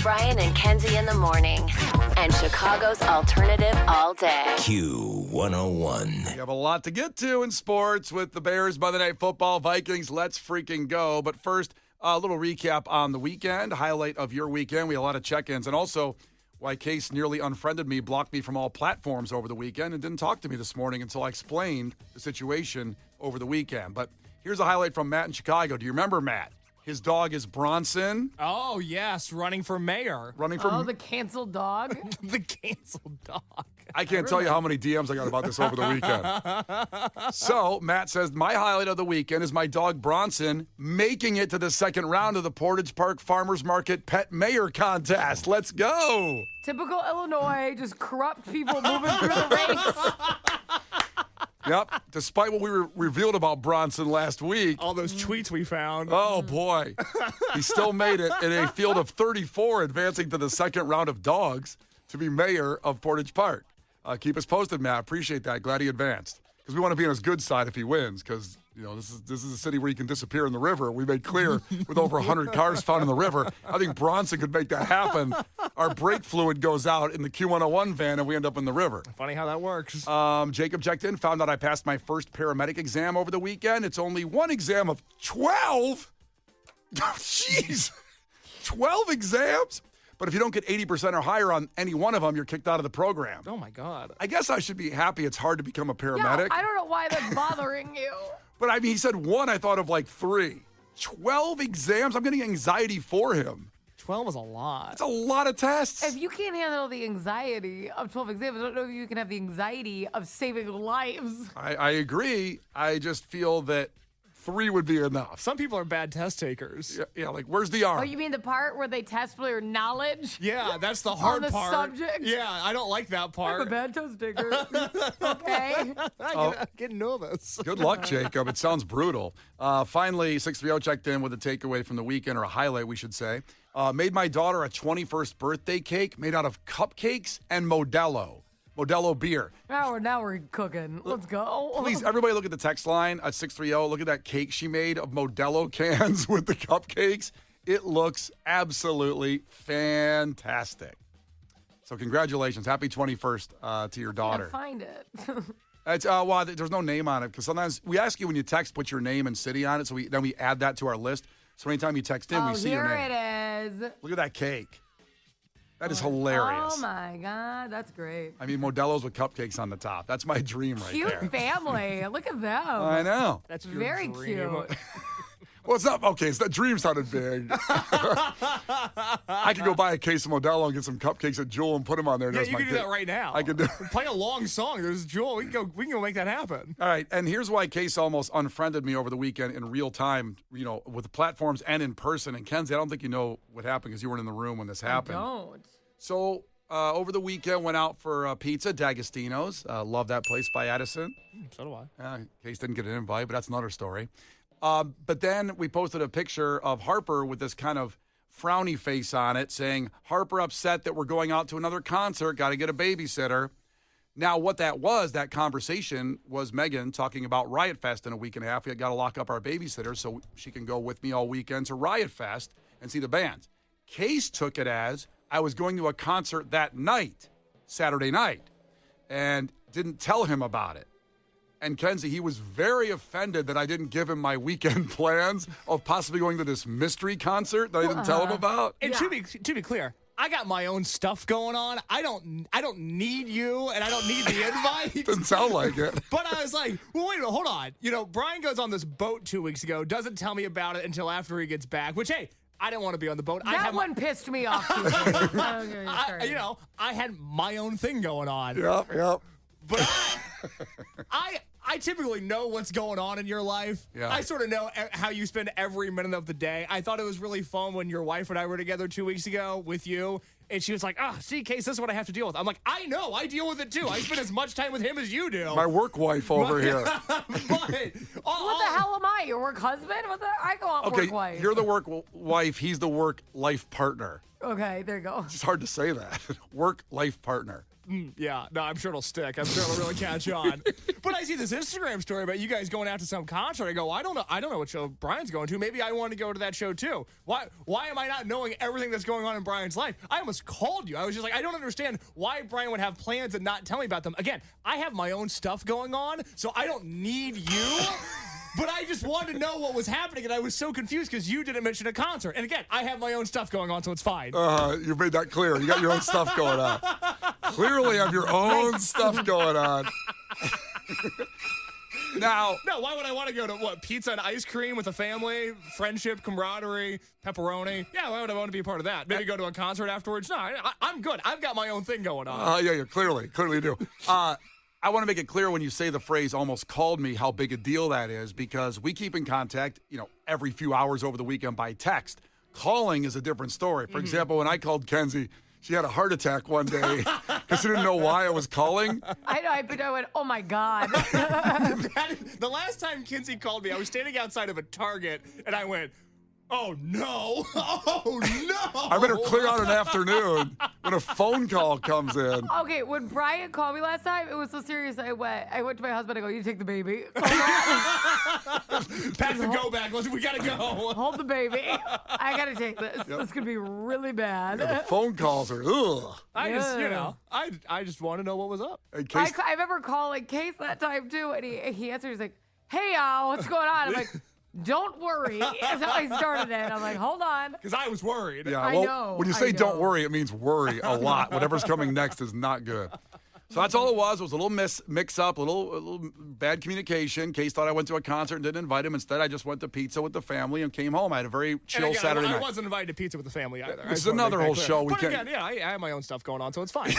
Brian and Kenzie in the morning. And Chicago's alternative all day. Q101. We have a lot to get to in sports with the Bears, Monday Night Football, Vikings. Let's freaking go. But first, a little recap on the weekend, highlight of your weekend. We had a lot of check-ins. And also, why Case nearly unfriended me, blocked me from all platforms over the weekend, and didn't talk to me this morning until I explained the situation over the weekend. But here's a highlight from Matt in Chicago. Do you remember Matt? His dog is Bronson. Oh, yes, running for mayor. The canceled dog. The canceled dog. I can't tell you how many DMs I got about this over the weekend. So, Matt says, my highlight of the weekend is my dog Bronson making it to the second round of the Portage Park Farmers Market Pet Mayor Contest. Let's go. Typical Illinois, just corrupt people moving through the ranks. Yep. Despite what we revealed about Bronson last week. All those tweets we found. Oh, boy. He still made it in a field of 34, advancing to the second round of dogs to be mayor of Portage Park. Keep us posted, Matt. Appreciate that. Glad he advanced. Because we want to be on his good side if he wins. Because, you know, this is a city where you can disappear in the river. We made clear with over 100 cars found in the river. I think Bronson could make that happen. Our brake fluid goes out in the Q101 van and we end up in the river. Funny how that works. Jacob checked in, found out I passed my first paramedic exam over the weekend. It's only one exam of 12. Jeez. 12 exams? But if you don't get 80% or higher on any one of them, you're kicked out of the program. Oh, my God. I guess I should be happy it's hard to become a paramedic. Yeah, I don't know why that's bothering you. But I mean, he said one, I thought of like 3. 12 exams? I'm getting anxiety for him. 12 is a lot. That's a lot of tests. If you can't handle the anxiety of 12 exams, I don't know if you can have the anxiety of saving lives. I agree. I just feel that 3 would be enough. Some people are bad test takers. Yeah, like, where's the arm? Oh, you mean the part where they test for your knowledge? Yeah, that's the hard on the part. subject? Yeah, I don't like that part. I'm a bad test taker. Okay. I get nervous. Good luck, Jacob. It sounds brutal. Finally, 630 checked in with a takeaway from the weekend, or a highlight, we should say. Made my daughter a 21st birthday cake made out of cupcakes and Modelo beer. Now we're cooking. Let's go. Please, everybody look at the text line at 630. Look at that cake she made of Modelo cans with the cupcakes. It looks absolutely fantastic. So congratulations. Happy 21st to your daughter. I can't find it. It's, well, there's no name on it because sometimes we ask you when you text, put your name and city on it. So then we add that to our list. So anytime you text in, we see your name. Here it is. Look at that cake. That is hilarious. Oh, my God. That's great. I mean, Modelo's with cupcakes on the top. That's my dream right there. Cute family. Look at them. I know. That's your Very dream. cute. Well, it's not. Okay, so that dream sounded big. I could go buy a case of Modelo and get some cupcakes at Jewel and put them on there. Yeah, That's you my can do cake. that right now. I could do. Play a long song. There's Jewel. We can go make that happen. All right, and here's why Case almost unfriended me over the weekend in real time, you know, with the platforms and in person. And Kenzie, I don't think you know what happened because you weren't in the room when this happened. I don't. So over the weekend, went out for pizza, D'Agostino's. Love that place by Addison. So do I. Case didn't get an invite, but that's another story. But then we posted a picture of Harper with this kind of frowny face on it saying, Harper upset that we're going out to another concert, got to get a babysitter. Now, what that conversation was Megan talking about Riot Fest in a week and a half. We got to lock up our babysitter so she can go with me all weekend to Riot Fest and see the bands. Case took it as I was going to a concert that night, Saturday night, and didn't tell him about it. And Kenzie, he was very offended that I didn't give him my weekend plans of possibly going to this mystery concert that I didn't tell him about. And to be clear, I got my own stuff going on. I don't need you, and I don't need the invite. Didn't sound like it. But I was like, well, wait a minute, hold on. You know, Brian goes on this boat 2 weeks ago, doesn't tell me about it until after he gets back, which, hey, I didn't want to be on the boat. That one pissed me off. I had my own thing going on. Yep. But I typically know what's going on in your life. Yeah. I sort of know how you spend every minute of the day. I thought it was really fun when your wife and I were together 2 weeks ago with you. And she was like, see, Case, this is what I have to deal with. I'm like, I know. I deal with it, too. I spend as much time with him as you do. My work wife over here. But, What the hell am I? Your work husband? I go on Okay, work wife. you're the work wife. He's the work life partner. Okay, there you go. It's hard to say that. Work life partner. Yeah, no, I'm sure it'll stick. I'm sure it'll really catch on. But I see this Instagram story about you guys going out to some concert. I go, I don't know what show Brian's going to. Maybe I want to go to that show too. Why am I not knowing everything that's going on in Brian's life? I almost called you. I was just like, I don't understand why Brian would have plans and not tell me about them. Again, I have my own stuff going on, so I don't need you. But I just wanted to know what was happening, and I was so confused because you didn't mention a concert. And again, I have my own stuff going on, so it's fine. You made that clear. You got your own stuff going on. Clearly, have your own stuff going on. Now, no, why would I want to go to what? Pizza and ice cream with a family, friendship, camaraderie, pepperoni. Yeah, why would I want to be a part of that? Maybe go to a concert afterwards. No, I'm good. I've got my own thing going on. Yeah, clearly you do. I want to make it clear when you say the phrase almost called me how big a deal that is, because we keep in contact, every few hours over the weekend by text. Calling is a different story. For example, when I called Kenzie, she had a heart attack one day because she didn't know why I was calling. I know, but I went, oh my God. The last time Kenzie called me, I was standing outside of a Target, and I went, oh no, oh no. I better clear out an afternoon when a phone call comes in. Okay, when Brian called me last time, it was so serious. I went to my husband. I go, you take the baby. Pack the go bag. We gotta go. Hold the baby. I gotta take this. Yep. This could be really bad. Yeah, the phone calls are ugh. I just want to know what was up. In case, I remember calling Case that time too, and he answered. He's like, "Hey, Al, what's going on?" I'm like, "Don't worry." That's how I started it. I'm like, "Hold on," because I was worried. Yeah, I know. When you say "don't worry," it means worry a lot. Whatever's coming next is not good. So that's all it was. It was a little mix-up, a little bad communication. Case thought I went to a concert and didn't invite him. Instead, I just went to pizza with the family and came home. I had a very chill Saturday night. I wasn't invited to pizza with the family either. This is another whole show. But again, I have my own stuff going on, so it's fine.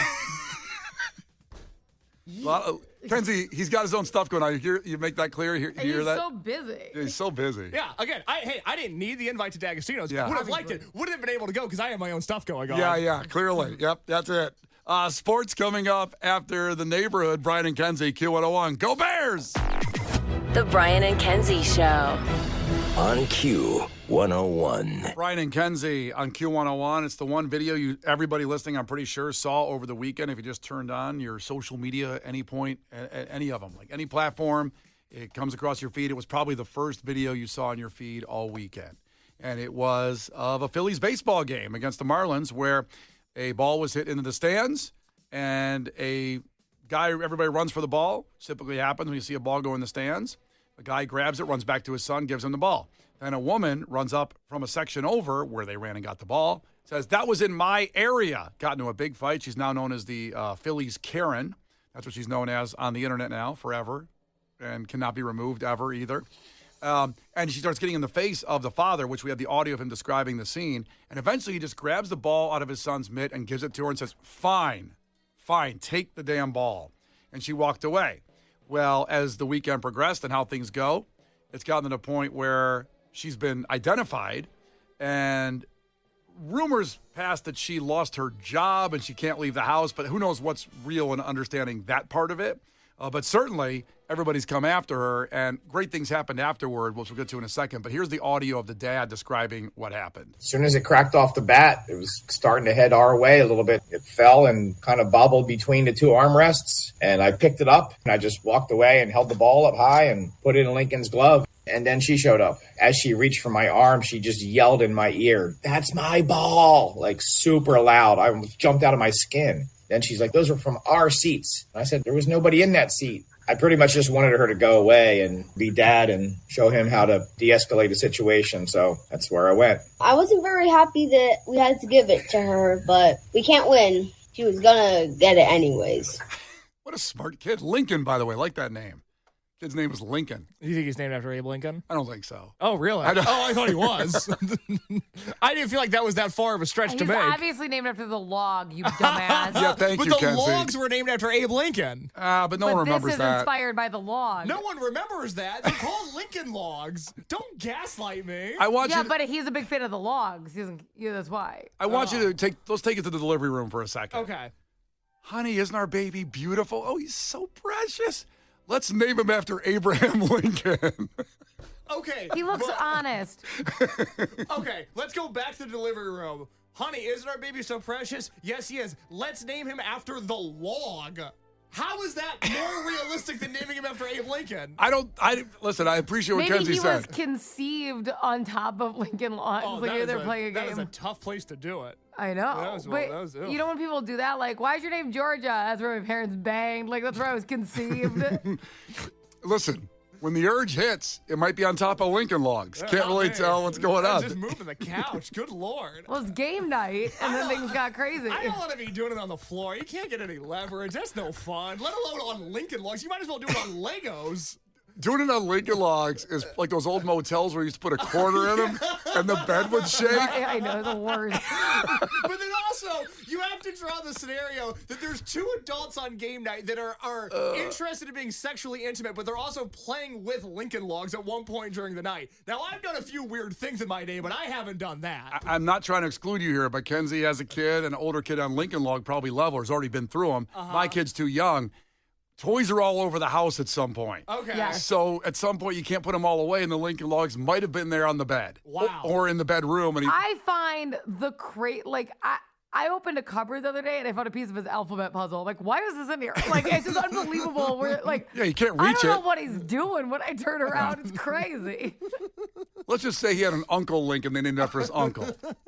Kenzie, he's got his own stuff going on. You make that clear? You hear that? He's so busy. He's so busy. Yeah, again, I didn't need the invite to D'Agostino's. Yeah. Would have liked it. Wouldn't have been able to go because I have my own stuff going on. Yeah, clearly. Yep, that's it. Sports coming up after the neighborhood. Brian and Kenzie, Q101. Go Bears! The Brian and Kenzie Show. On Q101. Brian and Kenzie on Q101. It's the one video everybody listening, I'm pretty sure, saw over the weekend. If you just turned on your social media at any point, at any of them, like any platform, it comes across your feed. It was probably the first video you saw on your feed all weekend. And it was of a Phillies baseball game against the Marlins where a ball was hit into the stands and a guy, everybody runs for the ball. Typically happens when you see a ball go in the stands. The guy grabs it, runs back to his son, gives him the ball. Then a woman runs up from a section over where they ran and got the ball, says, that was in my area. Got into a big fight. She's now known as the Phillies Karen. That's what she's known as on the internet now forever and cannot be removed ever either. And she starts getting in the face of the father, which we have the audio of him describing the scene. And eventually he just grabs the ball out of his son's mitt and gives it to her and says, fine, take the damn ball. And she walked away. Well, as the weekend progressed and how things go, it's gotten to the point where she's been identified and rumors passed that she lost her job and she can't leave the house, but who knows what's real in understanding that part of it. But certainly, everybody's come after her, and great things happened afterward, which we'll get to in a second. But here's the audio of the dad describing what happened. As soon as it cracked off the bat, it was starting to head our way a little bit. It fell and kind of bobbled between the two armrests, and I picked it up, and I just walked away and held the ball up high and put it in Lincoln's glove. And then she showed up. As she reached for my arm, she just yelled in my ear, "That's my ball!" Like super loud. I jumped out of my skin. Then she's like, "Those are from our seats." And I said, "There was nobody in that seat." I pretty much just wanted her to go away and be dad and show him how to de-escalate the situation. So that's where I went. I wasn't very happy that we had to give it to her, but we can't win. She was going to get it anyways. What a smart kid. Lincoln, by the way, like that name. Kid's name was Lincoln. You think he's named after Abe Lincoln? I don't think so. Oh, really? I thought he was. I didn't feel like that was that far of a stretch to He's make. obviously named after the log, you dumbass. Yeah, thank but you, the Kenzie. logs were named after Abe Lincoln. But no one remembers this is that. inspired by the log. No one remembers that. They're called Lincoln logs. Don't gaslight me. I want Yeah, you. but he's a big fan of the logs. He doesn't. Yeah, that's why. I want you to let's take it to the delivery room for a second. Okay. Honey, isn't our baby beautiful? Oh, he's so precious. Let's name him after Abraham Lincoln. Okay. He looks honest. Okay, let's go back to the delivery room. Honey, isn't our baby so precious? Yes, he is. Let's name him after the log. How is that more realistic than naming him after Abe Lincoln? Listen, I appreciate what Maybe Kenzie he said. was conceived on top of Lincoln Logs. Oh, like that they're is playing a that is game. a tough place to do it. I know. That was- but that was- you know when people do that, like, why is your name Georgia? That's where my parents banged. Like, that's where I was conceived. Listen, when the urge hits, it might be on top of Lincoln Logs. Can't really tell what's going I'm on. just moving the couch. Good Lord. Well, it's game night, and then things got crazy. I don't want to be doing it on the floor. You can't get any leverage. That's no fun. Let alone on Lincoln Logs. You might as well do it on Legos. Doing it on Lincoln Logs is like those old motels where you used to put a quarter in them and the bed would shake. I know, the worst. But then also, you have to draw the scenario that there's two adults on game night that are interested in being sexually intimate, but they're also playing with Lincoln Logs at one point during the night. Now, I've done a few weird things in my day, but I haven't done that. I'm not trying to exclude you here, but Kenzie has a kid, an older kid on Lincoln Log, probably level, has already been through them. My kid's too young. Toys are all over the house at some point. Okay. Yeah. So at some point, you can't put them all away, and the Lincoln Logs might have been there on the bed. Wow. Or in the bedroom. And I find the crate, like, I opened a cupboard the other day and I found a piece of his alphabet puzzle. I'm like, why is this in here? Like, it's just unbelievable. We're like, yeah, you can't I reach don't know it. what he's doing when I turn around. It's crazy. Let's just say he had an Uncle Lincoln. They named after his uncle.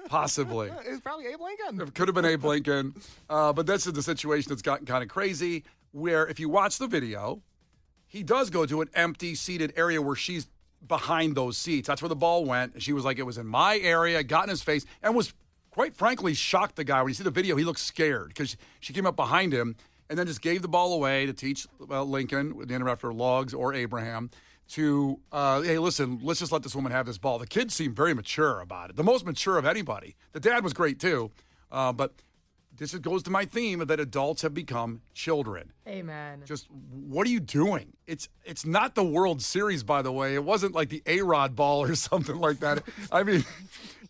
Possibly. It's probably Abe Lincoln. It could have been Abe Lincoln. But this is the situation that's gotten kind of crazy, where if you watch the video, he does go to an empty seated area where she's behind those seats. That's where the ball went. And she was like, it was in my area, got in his face, and was, quite frankly, shocked the guy. When you see the video, he looks scared because she came up behind him and then just gave the ball away to teach Lincoln, the name after Logs or Abraham, to, hey, listen, let's just let this woman have this ball. The kids seemed very mature about it, the most mature of anybody. The dad was great, too. But this goes to my theme of that adults have become children. Amen. Just, what are you doing? It's not the World Series, by the way. It wasn't like the A-Rod ball or something like that. I mean,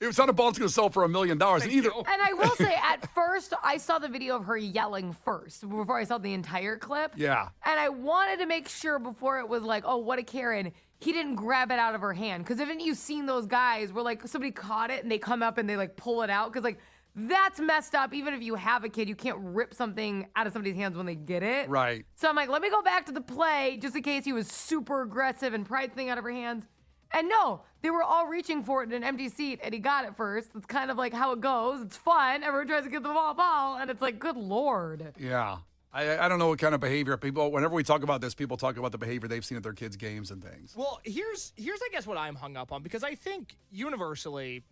it's not a ball that's going to sell for $1 million. Either. And I will say, at first, I saw the video of her yelling first before I saw the entire clip. Yeah. And I wanted to make sure before it was like, oh, what a Karen, he didn't grab it out of her hand. Because haven't you seen those guys where, like, somebody caught it and they come up and they, like, pull it out? Because, like, that's messed up. Even if you have a kid, you can't rip something out of somebody's hands when they get it. Right. So I'm like, let me go back to the play just in case he was super aggressive and pried the thing out of her hands. And no, they were all reaching for it in an empty seat, and he got it first. It's kind of like how it goes. It's fun. Everyone tries to get the ball, and it's like, good Lord. Yeah. I don't know what kind of behavior people, whenever we talk about this, people talk about the behavior they've seen at their kids' games and things. Well, here's I guess what I'm hung up on, because I think universally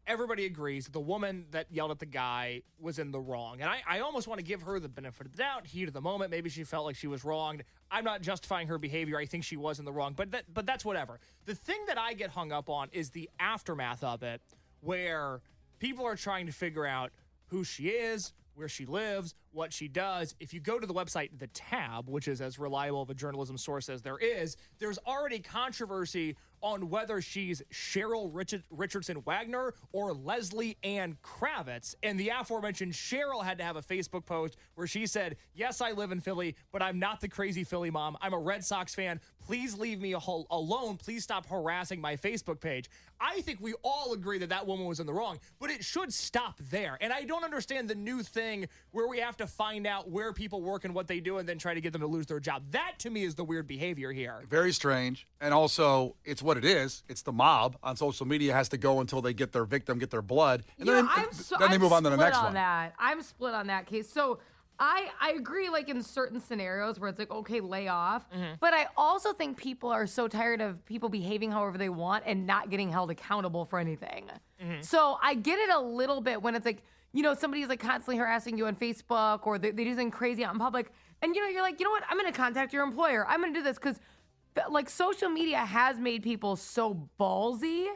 everybody agrees that the woman that yelled at the guy was in the wrong. And I almost want to give her the benefit of the doubt, heat of the moment. Maybe she felt like she was wronged. I'm not justifying her behavior. I think she was in the wrong, but that's whatever. The thing that I get hung up on is the aftermath of it, where people are trying to figure out who she is, where she lives, what she does. If you go to the website, The Tab, which is as reliable of a journalism source as there is, there's already controversy on whether she's Cheryl Richardson Wagner or Leslie Ann Kravitz. And the aforementioned Cheryl had to have a Facebook post where she said, yes, I live in Philly, but I'm not the crazy Philly mom. I'm a Red Sox fan. Please leave me alone. Please stop harassing my Facebook page. I think we all agree that that woman was in the wrong, but it should stop there. And I don't understand the new thing where we have to find out where people work and what they do and then try to get them to lose their job. That, to me, is the weird behavior here. Very strange. And also, it's what it is. It's the mob on social media has to go until they get their victim, get their blood. And then they move on to the next one. I'm split on that case. So I agree, like, in certain scenarios where it's like, okay, lay off. Mm-hmm. But I also think people are so tired of people behaving however they want and not getting held accountable for anything. Mm-hmm. So I get it a little bit when it's like, you know, somebody's like constantly harassing you on Facebook or they do something crazy out in public. And, you know, you're like, you know what? I'm going to contact your employer. I'm going to do this because like social media has made people so ballsy,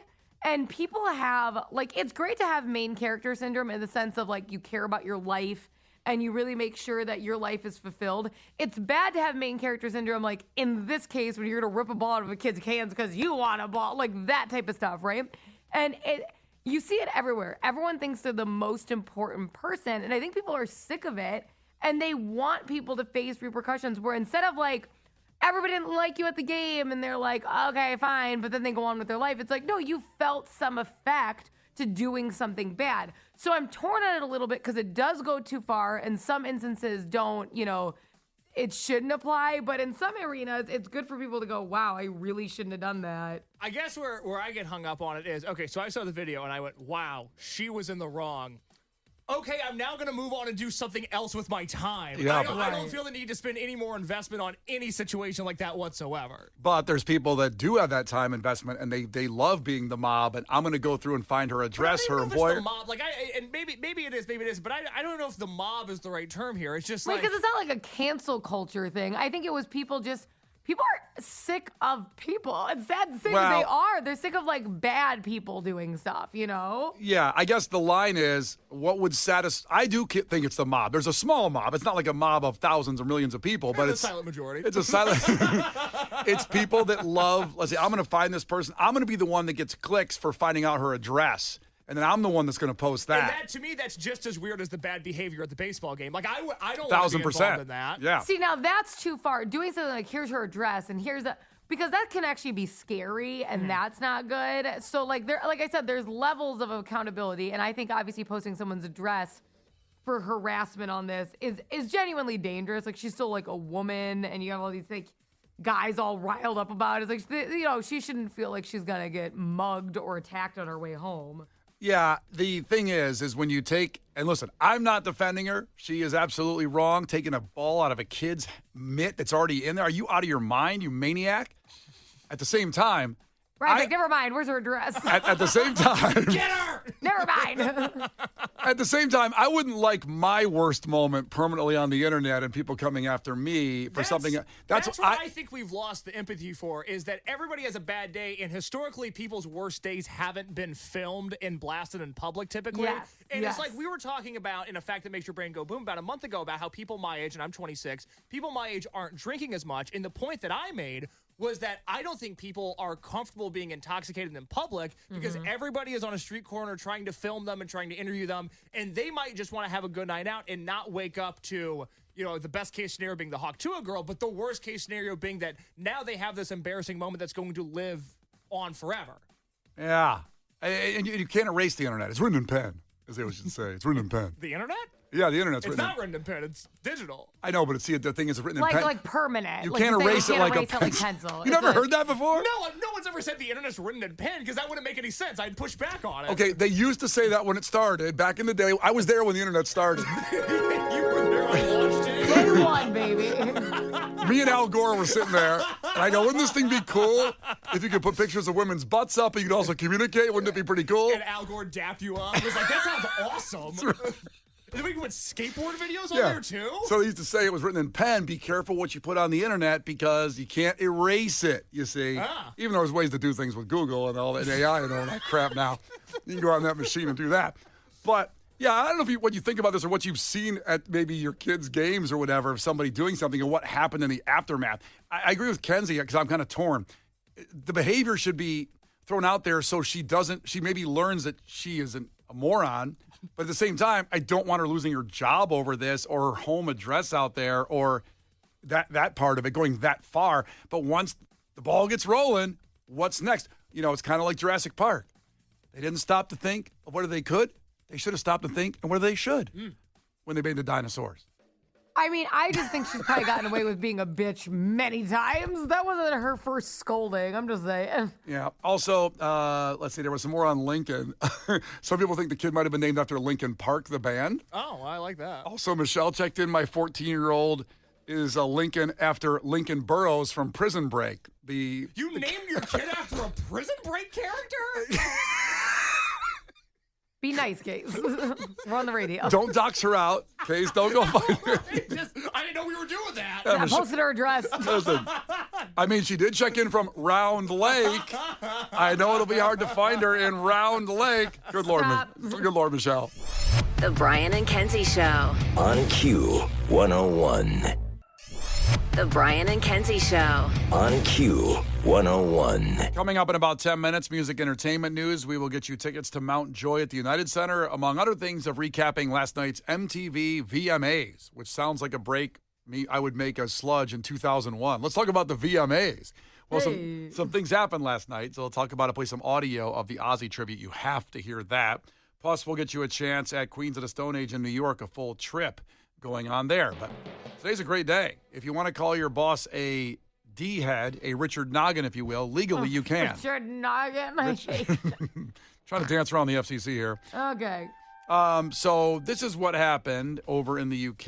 and people have like, it's great to have main character syndrome in the sense of like you care about your life and you really make sure that your life is fulfilled. It's bad to have main character syndrome, like in this case, when you're gonna rip a ball out of a kid's hands because you want a ball, like that type of stuff, right? And you see it everywhere. Everyone thinks they're the most important person, and I think people are sick of it, and they want people to face repercussions where instead of like, everybody didn't like you at the game, and they're like, okay, fine, but then they go on with their life. It's like, no, you felt some effect to doing something bad. So I'm torn on it a little bit because it does go too far, and some instances don't, it shouldn't apply. But in some arenas, it's good for people to go, wow, I really shouldn't have done that. I guess where I get hung up on it is, okay, so I saw the video and I went, wow, she was in the wrong. Okay, I'm now going to move on and do something else with my time. Yeah, I don't feel the need to spend any more investment on any situation like that whatsoever. But there's people that do have that time investment, and they love being the mob, and I'm going to go through and find her address, her employer. The mob. Like, and maybe it is, but I don't know if the mob is the right term here. It's just because it's not like a cancel culture thing. I think it was people are sick of people. It's sad to say, but they are. They're sick of like bad people doing stuff, Yeah, I guess the line is, what would satisfy? I do think it's the mob. There's a small mob. It's not like a mob of thousands or millions of people, but it's a silent majority. It's a silent. It's people that love. Let's say I'm going to find this person. I'm going to be the one that gets clicks for finding out her address. And then I'm the one that's going to post that. And that, to me, that's just as weird as the bad behavior at the baseball game. Like, I don't 1,000%. want to be involved in that. Yeah. See, now that's too far. Doing something like, here's her address and here's that, because that can actually be scary, and that's not good. So, like I said, there's levels of accountability, and I think obviously posting someone's address for harassment on this is genuinely dangerous. Like, she's still like a woman, and you have all these like guys all riled up about it. It's like, she shouldn't feel like she's gonna get mugged or attacked on her way home. Yeah, the thing is when you take, and listen, I'm not defending her. She is absolutely wrong, taking a ball out of a kid's mitt that's already in there. Are you out of your mind, you maniac? At the same time, Right, like, never mind. Where's her address? At the same time. Get her! Never mind. At the same time, I wouldn't like my worst moment permanently on the internet and people coming after me for something. That's what I think we've lost the empathy for, is that everybody has a bad day, and historically, people's worst days haven't been filmed and blasted in public typically. Yes, and it's like we were talking about in a fact that makes your brain go boom about a month ago about how people my age, and I'm 26, people my age aren't drinking as much. And the point that I made was that I don't think people are comfortable being intoxicated in public because everybody is on a street corner trying to film them and trying to interview them, and they might just want to have a good night out and not wake up to, the best case scenario being the Hawk Tua girl, but the worst case scenario being that now they have this embarrassing moment that's going to live on forever. Yeah. And you can't erase the internet. It's written in pen, as they always say. It's written in pen. The internet? Yeah, the internet's written in pen. It's not written in pen. It's digital. I know, but the thing is written in pen. Like permanent. You like can't erase it like a pencil. You never heard that before? No one's ever said the internet's written in pen because that wouldn't make any sense. I'd push back on it. Okay, they used to say that when it started. Back in the day, I was there when the internet started. You were there on launch day. Day one, baby. Me and Al Gore were sitting there, and I go, wouldn't this thing be cool if you could put pictures of women's butts up and you could also communicate? Wouldn't it be pretty cool? And Al Gore dapped you up. He was like, that sounds awesome. And then we can put skateboard videos on there, too? So they used to say it was written in pen. Be careful what you put on the internet because you can't erase it, you see. Even though there's ways to do things with Google and all that AI and all that crap now. You can go on that machine and do that. But, yeah, I don't know what you think about this or what you've seen at maybe your kids' games or whatever of somebody doing something and what happened in the aftermath. I agree with Kenzie because I'm kind of torn. The behavior should be thrown out there so she maybe learns that she isn't a moron. But at the same time, I don't want her losing her job over this or her home address out there or that part of it going that far. But once the ball gets rolling, what's next? It's kind of like Jurassic Park. They didn't stop to think of whether they could. They should have stopped to think and whether they should when they made the dinosaurs. I mean, I just think she's probably gotten away with being a bitch many times. That wasn't her first scolding. I'm just saying. Yeah. Also, let's see, there was some more on Lincoln. Some people think the kid might have been named after Lincoln Park, the band. Oh, I like that. Also, Michelle checked in. My 14-year-old is a Lincoln after Lincoln Burrows from Prison Break. You named your kid after a Prison Break character? Be nice, Case. We're on the radio. Don't dox her out, Case. Don't go find her. I didn't know we were doing that. I posted her address. Listen, I mean, she did check in from Round Lake. I know it'll be hard to find her in Round Lake. Good Lord, good Lord, Michelle. The Brian and Kenzie Show. On Q101. The Brian and Kenzie Show. On Q101. Coming up in about 10 minutes, music entertainment news. We will get you tickets to Mount Joy at the United Center, among other things, of recapping last night's MTV VMAs, which sounds like a break I would make a sludge in 2001. Let's talk about the VMAs. Well, some things happened last night, so we'll talk about it, play some audio of the Ozzy tribute. You have to hear that. Plus, we'll get you a chance at Queens of the Stone Age in New York, a full trip going on there. But today's a great day. If you want to call your boss a D-head, a Richard Noggin, if you will, legally you can. Richard Noggin. I hate it. Trying to dance around the FCC here. Okay. So this is what happened over in the UK.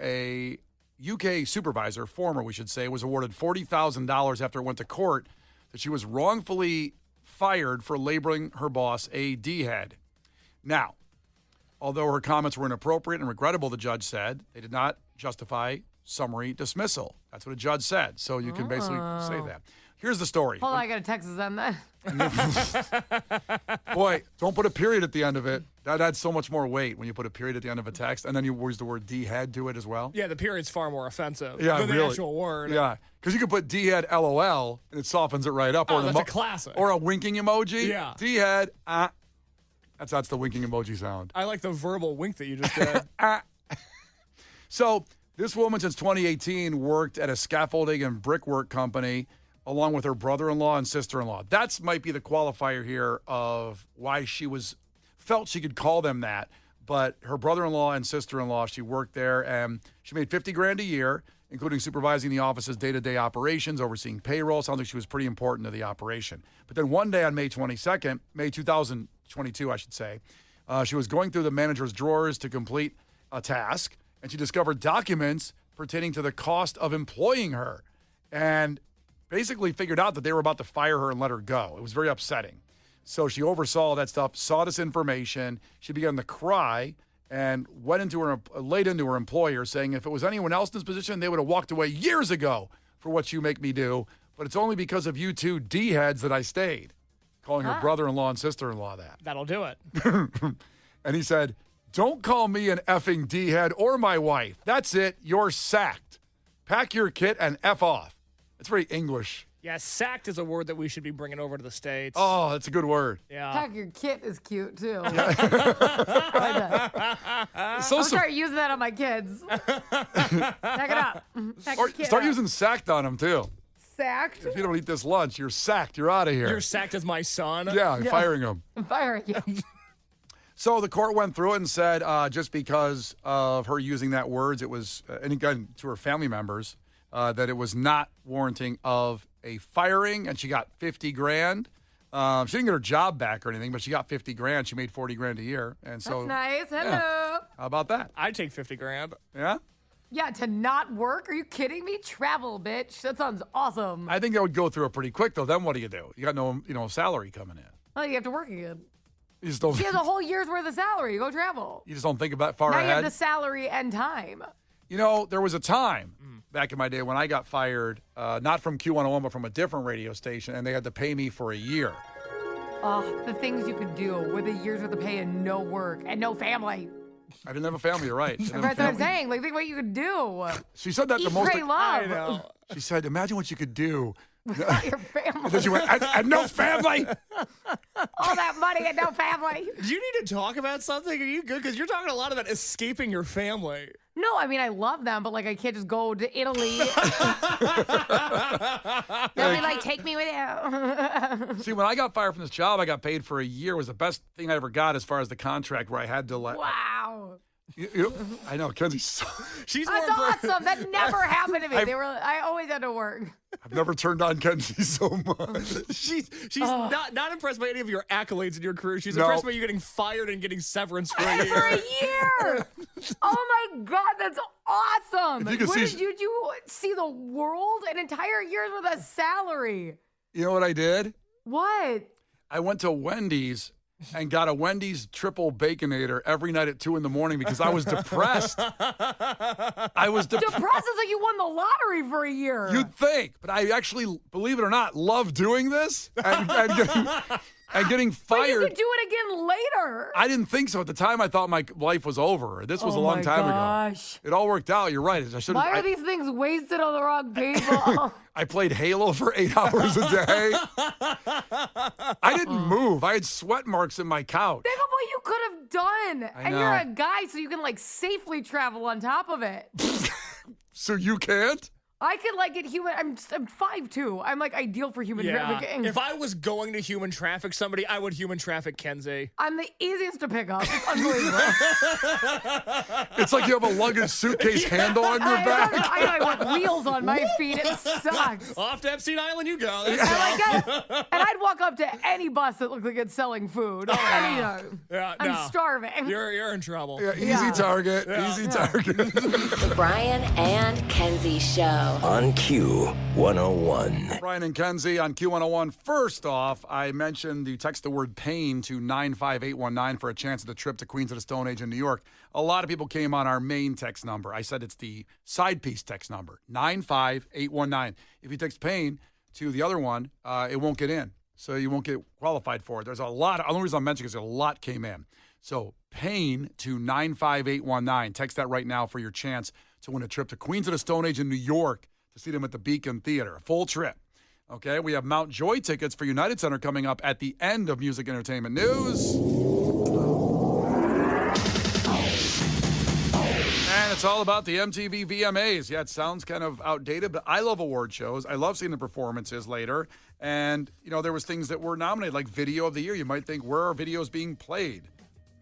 A UK supervisor, former we should say, was awarded $40,000 after it went to court that she was wrongfully fired for labeling her boss a D-head. Now, although her comments were inappropriate and regrettable, the judge said, they did not justify summary dismissal. That's what a judge said. So you can basically say that. Here's the story. Hold on, I got a text on that. Boy, don't put a period at the end of it. That adds so much more weight when you put a period at the end of a text, and then you use the word D-head to it as well. Yeah, the period's far more offensive than the actual word. Yeah, because you can put D-head LOL, and it softens it right up. Oh, that's a classic. Or a winking emoji. Yeah. D-head, That's the winking emoji sound. I like the verbal wink that you just did. So this woman since 2018 worked at a scaffolding and brickwork company along with her brother-in-law and sister-in-law. That might be the qualifier here of why she felt she could call them that. But her brother-in-law and sister-in-law, she worked there, and she made $50,000 a year, including supervising the office's day-to-day operations, overseeing payroll. Sounds like she was pretty important to the operation. But then one day on May 2022, I should say, she was going through the manager's drawers to complete a task, and she discovered documents pertaining to the cost of employing her, and basically figured out that they were about to fire her and let her go. It was very upsetting. So she oversaw that stuff, saw this information. She began to cry and laid into her employer, saying if it was anyone else in this position, they would have walked away years ago for what you make me do. But it's only because of you two D-heads that I stayed. Calling her brother-in-law and sister-in-law that. That'll do it. And he said, don't call me an effing D-head or my wife. That's it. You're sacked. Pack your kit and F off. It's very English. Yeah, sacked is a word that we should be bringing over to the States. Oh, that's a good word. Yeah. Pack your kit is cute, too. I'll start using that on my kids. Pack it up. Pack your kit start up. using sacked on them, too. Sacked? If you don't eat this lunch, you're sacked. You're out of here. You're sacked as my son? Yeah, I'm firing him. I'm firing you. So the court went through it and said just because of her using that words, it was, and again, to her family members, that it was not warranting of a firing, and she got $50,000. She didn't get her job back or anything, but she got $50,000. She made $40,000 a year, and so That's nice. Hello. yeah. How about that? I'd take $50,000. Yeah, Yeah, to not work? Are you kidding me? Travel, bitch. That sounds awesome. I think that would go through it pretty quick, though. Then what do? You got no, salary coming in. Well, you have to work again. You just don't. She has a whole year's worth of salary. Go travel. You just don't think about far Now ahead. you have the salary and time. There was a time back in my day when I got fired, not from Q101, but from a different radio station, and they had to pay me for a year. Oh, the things you could do with a year's worth of pay and no work and no family. I didn't have a family, you're right. That's what I'm saying. Like, think what you could do. She said that Eat, the most. pray, love. I know. She said, imagine what you could do. Without your family. And then she went, and no family. All that money and no family. Do you need to talk about something? Are you good? Because you're talking a lot about escaping your family. No, I mean, I love them, but, like, I can't just go to Italy. They'll be like, take me with you. See, when I got fired from this job, I got paid for a year. It was the best thing I ever got as far as the contract where I had to let. Wow. I know, Kenzie. She's That's more awesome. That never happened to me. I always had to work. I've never turned on Kenzie so much. She's not impressed by any of your accolades in your career. She's No. impressed by you getting fired and getting severance for a year. For a year. Oh my God, that's awesome. If you could Where see- did you see the world? An entire year's worth of salary. You know what I did? What? I went to Wendy's and got a Wendy's triple Baconator every night at 2 a.m. because I was depressed. I was Depressed is like you won the lottery for a year. You'd think, but I actually, believe it or not, love doing this and getting fired. But you could do it again later. I didn't think so. At the time, I thought my life was over. This was a long time ago. It all worked out. You're right. Why are these things wasted on the wrong people? I played Halo for 8 hours a day. I didn't move. I had sweat marks in my couch. Think of what you could have done. I And know. you're a guy, so you can like safely travel on top of it. So you can't? I could like get human. I'm 5'2". I'm like ideal for human trafficking. If I was going to human traffic somebody, I would human traffic Kenzie. I'm the easiest to pick up. It's unbelievable. It's like you have a luggage suitcase handle on your back. I got wheels on my feet. It sucks. Off to Epstein Island you go. And I'd walk up to any bus that looked like it's selling food. I'm starving. You're in trouble. Yeah, easy target. Easy target. The Brian and Kenzie Show. On Q101. Brian and Kenzie on Q101. First off, I mentioned you text the word pain to 95819 for a chance at the trip to Queens of the Stone Age in New York. A lot of people came on our main text number. I said it's the side piece text number, 95819. If you text pain to the other one, it won't get in. So you won't get qualified for it. There's a lot. The only reason I'm mentioning is a lot came in. So pain to 95819. Text that right now for your chance to win a trip to Queens of the Stone Age in New York to see them at the Beacon Theater. A full trip. Okay, we have Mount Joy tickets for United Center coming up at the end of Music Entertainment News. And it's all about the MTV VMAs. Yeah, it sounds kind of outdated, but I love award shows. I love seeing the performances later. And, you know, there was things that were nominated, like Video of the Year. You might think, where are videos being played?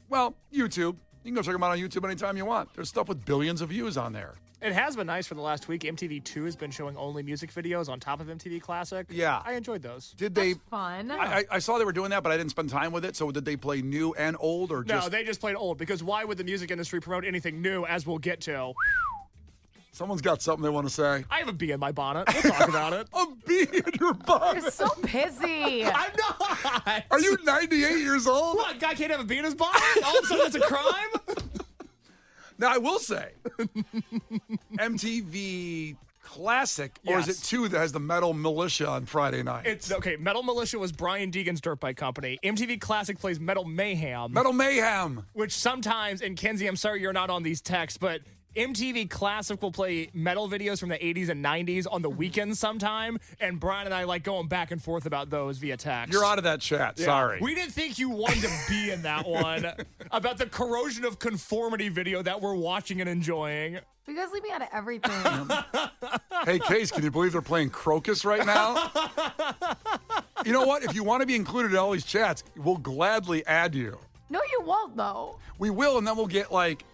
Well, YouTube. You can go check them out on YouTube anytime you want. There's stuff with billions of views on there. It has been nice for the last week. MTV2 has been showing only music videos on top of MTV Classic. Yeah. I enjoyed those. Did they? That's fun. I saw they were doing that, but I didn't spend time with it. So did they play new and old, or just? No, they just played old, because why would the music industry promote anything new, as we'll get to? Someone's got something they want to say. I have a bee in my bonnet. We'll talk about it. A bee in your bonnet. You're so pissy. I'm not. Are you 98 years old? What, guy can't have a bee in his bonnet? All of a sudden it's a crime? Now, I will say, MTV Classic, or is it 2 that has the Metal Militia on Friday night? It's okay. Metal Militia was Brian Deegan's dirt bike company. MTV Classic plays Metal Mayhem. Metal Mayhem. Which sometimes, and Kenzie, I'm sorry you're not on these texts, but MTV Classic will play metal videos from the 80s and 90s on the weekends sometime, and Brian and I like going back and forth about those via text. You're out of that chat. Yeah. Sorry. We didn't think you wanted to be in that one about the corrosion of conformity video that we're watching and enjoying. You guys leave me out of everything. Hey, Case, can you believe they're playing Crocus right now? You know what? If you want to be included in all these chats, we'll gladly add you. No, you won't, though. We will, and then we'll get, like,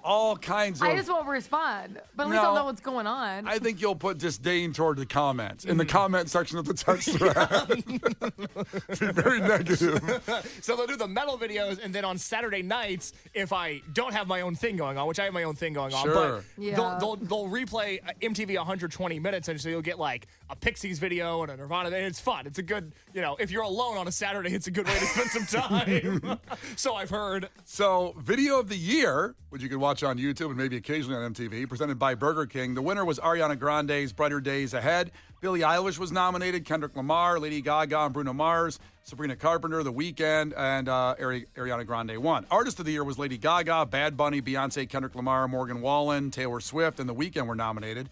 all kinds of... I just won't respond. But at least I'll know what's going on. I think you'll put disdain toward the comments in the comment section of the text thread. Be very negative. So they'll do the metal videos, and then on Saturday nights, if I don't have my own thing going on, which I have my own thing going on, Sure. but they'll replay MTV 120 minutes, and so you'll get like a Pixies video and a Nirvana, and it's fun. It's a good, if you're alone on a Saturday, it's a good way to spend some time. So I've heard. So, Video of the Year, which you can watch on YouTube and maybe occasionally on MTV, presented by Burger King. The winner was Ariana Grande's Brighter Days Ahead. Billie Eilish was nominated, Kendrick Lamar, Lady Gaga, and Bruno Mars, Sabrina Carpenter, The Weeknd, and Ariana Grande won. Artist of the Year was Lady Gaga, Bad Bunny, Beyonce, Kendrick Lamar, Morgan Wallen, Taylor Swift, and The Weeknd were nominated.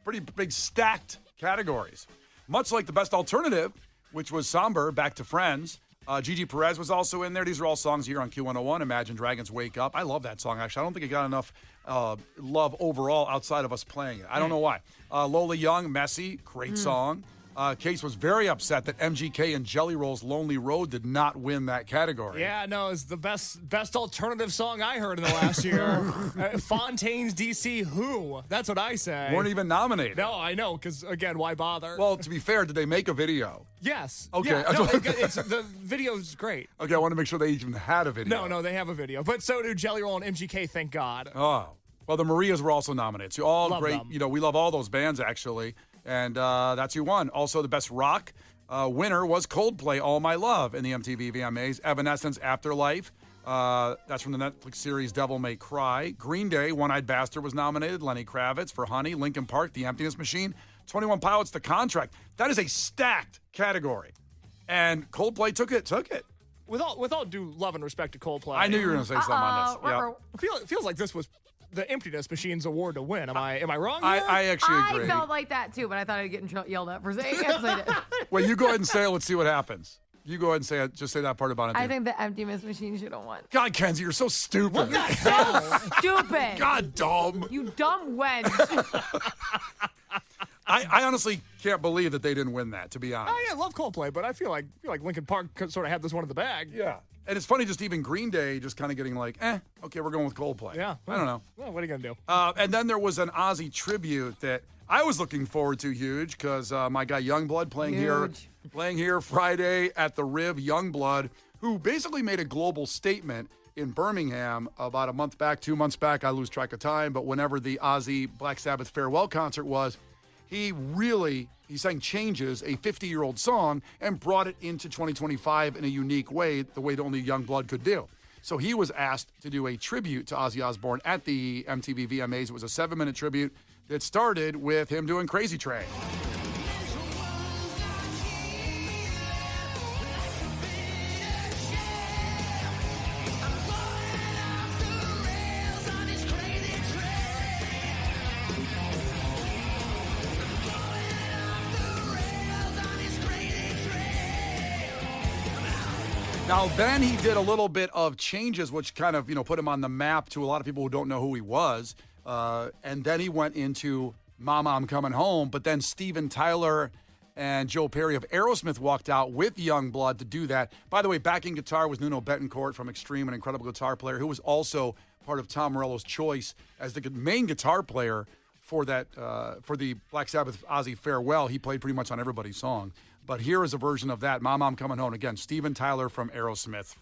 Pretty big stacked categories. Much like the Best Alternative, which was Somber, Back to Friends. Gigi Perez was also in there. These are all songs here on Q101. Imagine Dragons Wake Up. I love that song, actually. I don't think it got enough love overall outside of us playing it. I don't know why. Lola Young, Messy, great song. Case was very upset that MGK and Jelly Roll's Lonely Road did not win that category. Yeah, no, it's the best alternative song I heard in the last year. Fontaine's DC Who. That's what I say. Weren't even nominated. No, I know, because, again, why bother? Well, to be fair, did they make a video? Yes. Okay. Yeah, no, the video's great. Okay, I want to make sure they even had a video. No, they have a video. But so do Jelly Roll and MGK, thank God. Oh. Well, the Marias were also nominated. So all Love great. them. We love all those bands, actually. And that's who won. Also, the Best Rock. Winner was Coldplay, All My Love, in the MTV VMAs. Evanescence, Afterlife. That's from the Netflix series Devil May Cry. Green Day, One Eyed Bastard was nominated. Lenny Kravitz for Honey. Linkin Park, The Emptiness Machine. 21 Pilots, The Contract. That is a stacked category. And Coldplay took it. With all due love and respect to Coldplay. I knew you were going to say something on this. Yeah. It feels like this was the Emptiness Machine's award to win. Am I wrong? I actually agree. I felt like that too, but I thought I'd get yelled at for saying it. So I did. Well, you go ahead and say it. Let's see what happens. You go ahead and say it. Just say that part about it. I think the Emptiness Machine should have won. God, Kenzie, you're so stupid. So stupid. God, dumb. You dumb wench. I honestly can't believe that they didn't win that, to be honest. I love Coldplay, but I feel like Linkin Park sort of had this one in the bag. Yeah. And it's funny, just even Green Day just kind of getting like, okay, we're going with Coldplay. Yeah. I don't know. Well, what are you going to do? And then there was an Ozzy tribute that I was looking forward to huge because my guy Youngblood playing here Friday at the Riv. Youngblood, who basically made a global statement in Birmingham about a month back, 2 months back. I lose track of time, but whenever the Ozzy Black Sabbath farewell concert was, he sang Changes, a 50-year-old song, and brought it into 2025 in a unique way, the way that only Youngblood could do. So he was asked to do a tribute to Ozzy Osbourne at the MTV VMAs. It was a 7-minute tribute that started with him doing Crazy Train. Now, then he did a little bit of Changes, which kind of, put him on the map to a lot of people who don't know who he was. And then he went into Mama, I'm Coming Home. But then Steven Tyler and Joe Perry of Aerosmith walked out with Youngblood to do that. By the way, backing guitar was Nuno Betancourt from Extreme, an incredible guitar player who was also part of Tom Morello's choice as the main guitar player for that for the Black Sabbath Ozzy farewell. He played pretty much on everybody's song. But here is a version of that, Mama, I'm Coming Home. Again, Steven Tyler from Aerosmith.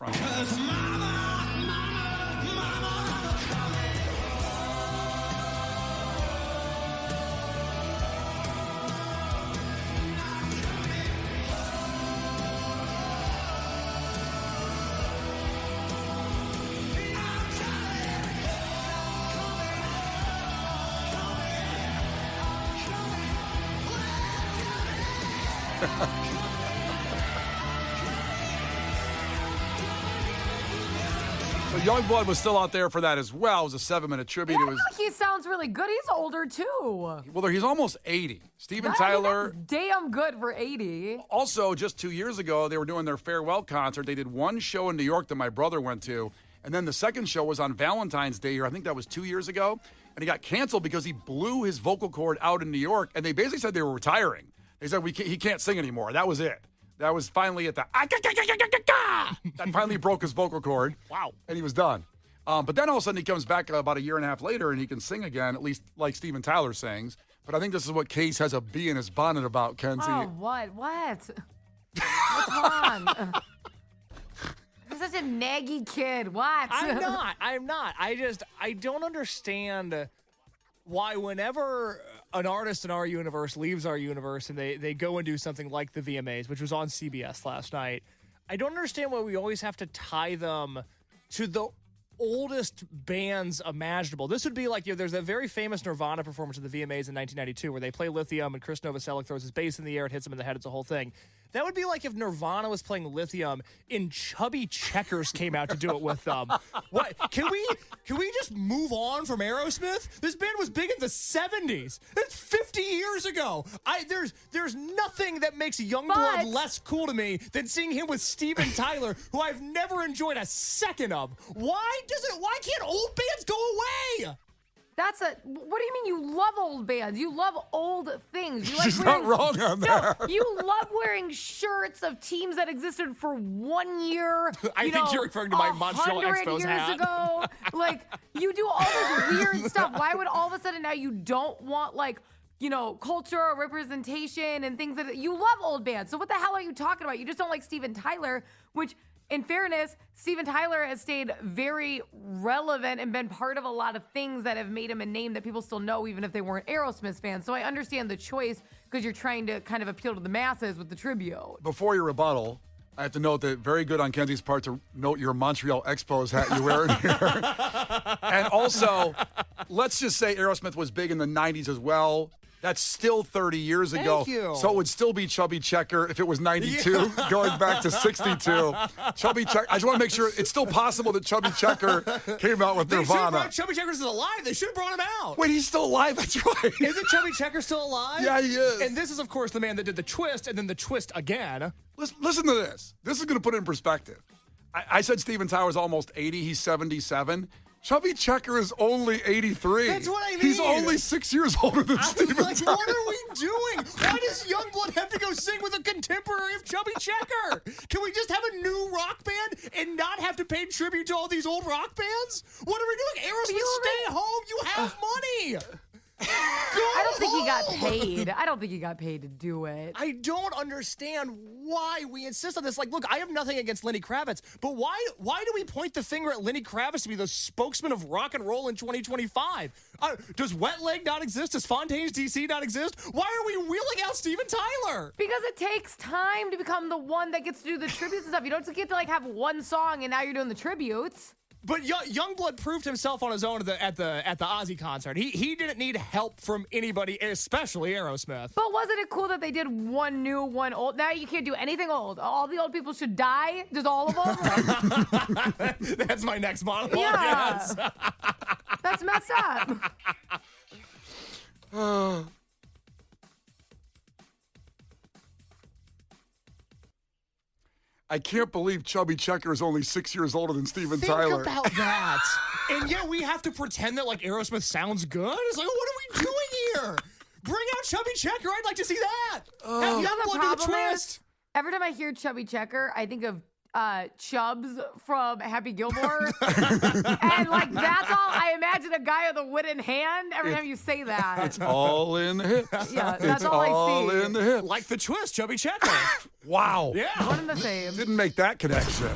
So Youngblood was still out there for that as well. It was a 7-minute tribute. I feel like he sounds really good. He's older too. Well, he's almost 80. Steven Tyler. That's damn good for 80. Also, just 2 years ago, they were doing their farewell concert. They did one show in New York that my brother went to, and then the second show was on Valentine's Day here. I think that was 2 years ago, and he got canceled because he blew his vocal cord out in New York, and they basically said they were retiring. They said he can't sing anymore. That was it. That was finally at the that finally broke his vocal cord. Wow. And he was done. But then all of a sudden he comes back about a year and a half later and he can sing again, at least like Steven Tyler sings. But I think this is what Case has a bee in his bonnet about, Kenzie. Oh, what? What's wrong? He's such a naggy kid. What? I'm not. I don't understand why whenever an artist in our universe leaves our universe and they go and do something like the VMAs, which was on CBS last night, I don't understand why we always have to tie them to the oldest bands imaginable. This would be like, there's a very famous Nirvana performance at the VMAs in 1992 where they play Lithium and Chris Novoselic throws his bass in the air, it hits him in the head, it's a whole thing. That would be like if Nirvana was playing Lithium and Chubby Checkers came out to do it with them. What? Can we just move on from Aerosmith? This band was big in the 70s. It's 50 years ago. There's nothing that makes Youngblood less cool to me than seeing him with Steven Tyler, who I've never enjoyed a second of. Why can't old bands go away? What do you mean you love old bands? You love old things. You like She's not wrong on that. No, you love wearing shirts of teams that existed for 1 year. I think you're referring to my Montreal 100 Expos years hat. ago. Like, you do all this weird stuff. Why would all of a sudden now you don't want, culture or representation and things you love old bands. So what the hell are you talking about? You just don't like Steven Tyler, which in fairness, Steven Tyler has stayed very relevant and been part of a lot of things that have made him a name that people still know, even if they weren't Aerosmith fans. So I understand the choice because you're trying to kind of appeal to the masses with the tribute. Before your rebuttal, I have to note that very good on Kenzie's part to note your Montreal Expos hat you're wearing here. And also, let's just say Aerosmith was big in the 90s as well. That's still 30 years ago. Thank you. So it would still be Chubby Checker if it was 92, going back to 62. Chubby Checker. I just want to make sure it's still possible that Chubby Checker came out with They should have Nirvana. brought Chubby Checker's alive. They should have brought him out. Wait, he's still alive? That's right. Isn't Chubby Checker still alive? Yeah, he is. And this is, of course, the man that did the twist and then the twist again. Listen to this. This is going to put it in perspective. I said Steven Tyler's almost 80. He's 77. Chubby Checker is only 83. That's what I mean. He's only 6 years older than Steven Tyler. What are we doing? Why does Youngblood have to go sing with a contemporary of Chubby Checker? Can we just have a new rock band and not have to pay tribute to all these old rock bands? What are we doing? Aerosmith, stay home. You have money. I don't think he got paid. I don't think he got paid to do it. I don't understand why we insist on this. Like, look, I have nothing against Lenny Kravitz, but why do we point the finger at Lenny Kravitz to be the spokesman of rock and roll in 2025? Does Wet Leg not exist? Does Fontaine's DC not exist? Why are we wheeling out Steven Tyler? Because it takes time to become the one that gets to do the tributes and stuff. You don't just get to like have one song and now you're doing the tributes. But Youngblood proved himself on his own at the Ozzy concert. He didn't need help from anybody, especially Aerosmith. But wasn't it cool that they did one new, one old? Now you can't do anything old. All the old people should die. Just all of them. That's my next monologue. Yeah. Yes. That's messed up. I can't believe Chubby Checker is only 6 years older than Steven Tyler. Think about that. And yet we have to pretend that like Aerosmith sounds good. It's like, what are we doing here? Bring out Chubby Checker. I'd like to see that. Have You know Youngblood the do the problem twist. is, every time I hear Chubby Checker, I think of Chubbs from Happy Gilmore. And like that's all I imagine, a guy with a wooden hand every time you say that. It's all in the hips. Yeah, that's It's all I all see. in the hips. Like the twist, Chubby Checker. Wow. Yeah. One and the same. Didn't make that connection.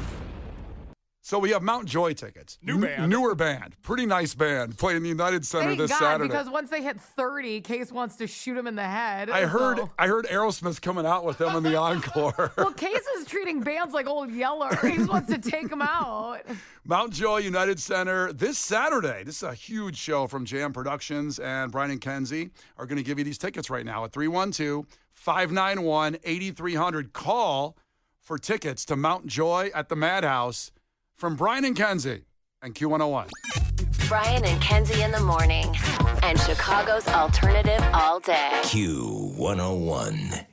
So we have Mount Joy tickets. New band. Newer band. Pretty nice band. Playing the United Center Thank this God, Saturday. because once they hit 30, Case wants to shoot him in the head. I heard so- Aerosmith's coming out with them in the encore. Well, Case is treating bands like Old Yeller. He just wants to take them out. Mount Joy United Center this Saturday. This is a huge show from Jam Productions, and Brian and Kenzie are going to give you these tickets right now at 312-591-8300. Call for tickets to Mount Joy at the Madhouse from Brian and Kenzie and Q101. Brian and Kenzie in the morning. And Chicago's alternative all day. Q101.